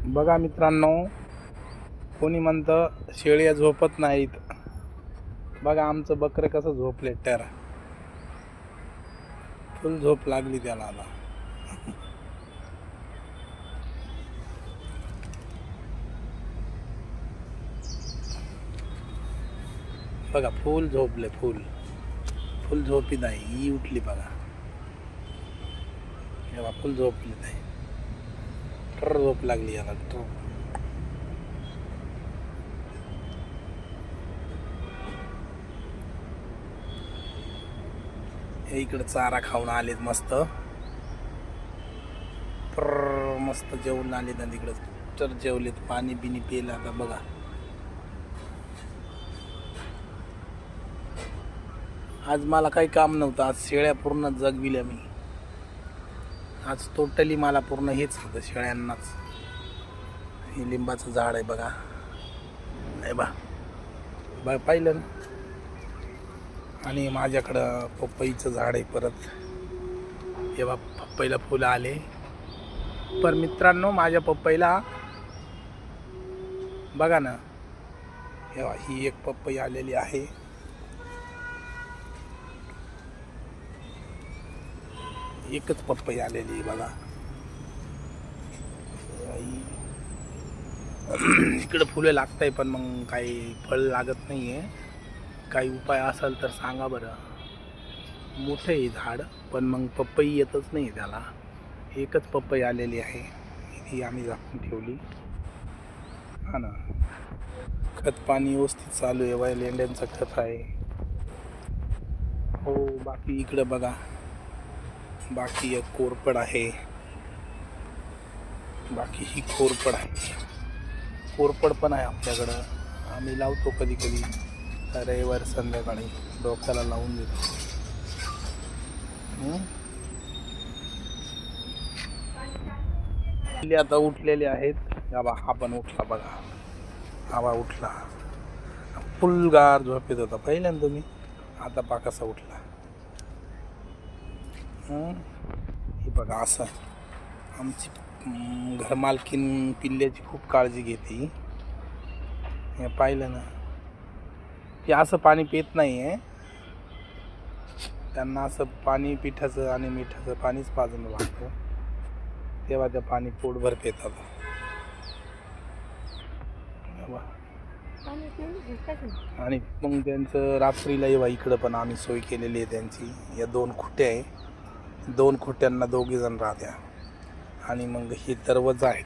बघा मित्रांनो, कोणी म्हणतं शेळ्या झोपत नाहीत. बघा आमचं बकरं कसं झोपले तर फुल झोप लागली त्याला आता. बघा फुल झोपले, फुल झोपी नाही ही उठली बघा. तेव्हा फुल झोपली नाही, ट्र झोप लागली याला ट्र. हे इकडे चारा खाऊन आलेत मस्त, मस्त जेवून आलेत आणि तिकडे तर जेवलेत, पाणी बिनी पिलं आता बघा. आज मला काही काम नव्हतं, आज शेळ्या पूर्ण जगविल्या मी. आज टोटली मला पूर्ण हेच होतं, शेळ्यांनाच. हे लिंबाचं झाड आहे बघा, नाही बा पाहिलं ना. आणि माझ्याकडं पपईचं झाड आहे परत. हे बा पपईला फुलं आले. पर मित्रांनो माझ्या पपईला बघा ना, हे बा ही एक पपई आलेली आहे. एकच पपई आलेली बघा. इकडे फुले लागताय पण मग काही फळ लागत नाहीये. काही उपाय असेल तर सांगा बरं. मोठे आहे झाड पण मग पपई येतच नाही त्याला. एकच पपई आलेली आहे, ही आम्ही झाकून ठेवली. हा ना, खत पाणी व्यवस्थित चालू आहे. वाय लेंड्यांचं खत आहे हो. बाकी इकडे बघा, बाकी एक कोरपड आहे. बाकी ही कोरपड आहे, कोरपड पण आहे आपल्याकडं. आम्ही लावतो कधी कधी रविवार संध्याकाळी डोक्याला लावून देतो. आता उठलेले आहेत. हा पण उठला बघा, हा उठला. फुलगार झोपेत होता पहिल्यांदा तुम्ही, आता पा कसा उठला. हे बघा असं आमची घरमालकीन पिल्ल्याची खूप काळजी घेते. हे पाहिलं ना, की असं पाणी पित नाही आहे. त्यांना असं पाणी पिठाचं आणि मिठाचं पाणीच पाजून लागतं, तेव्हा ते पाणी पोटभर पितात. आणि मग त्यांचं रात्रीला येवा इकडं पण आम्ही सोय केलेली आहे त्यांची. या 2 खुट्या आहे, 2 खुट्यांना 2 जण राहत्या. आणि मग ही दरवाजा आहे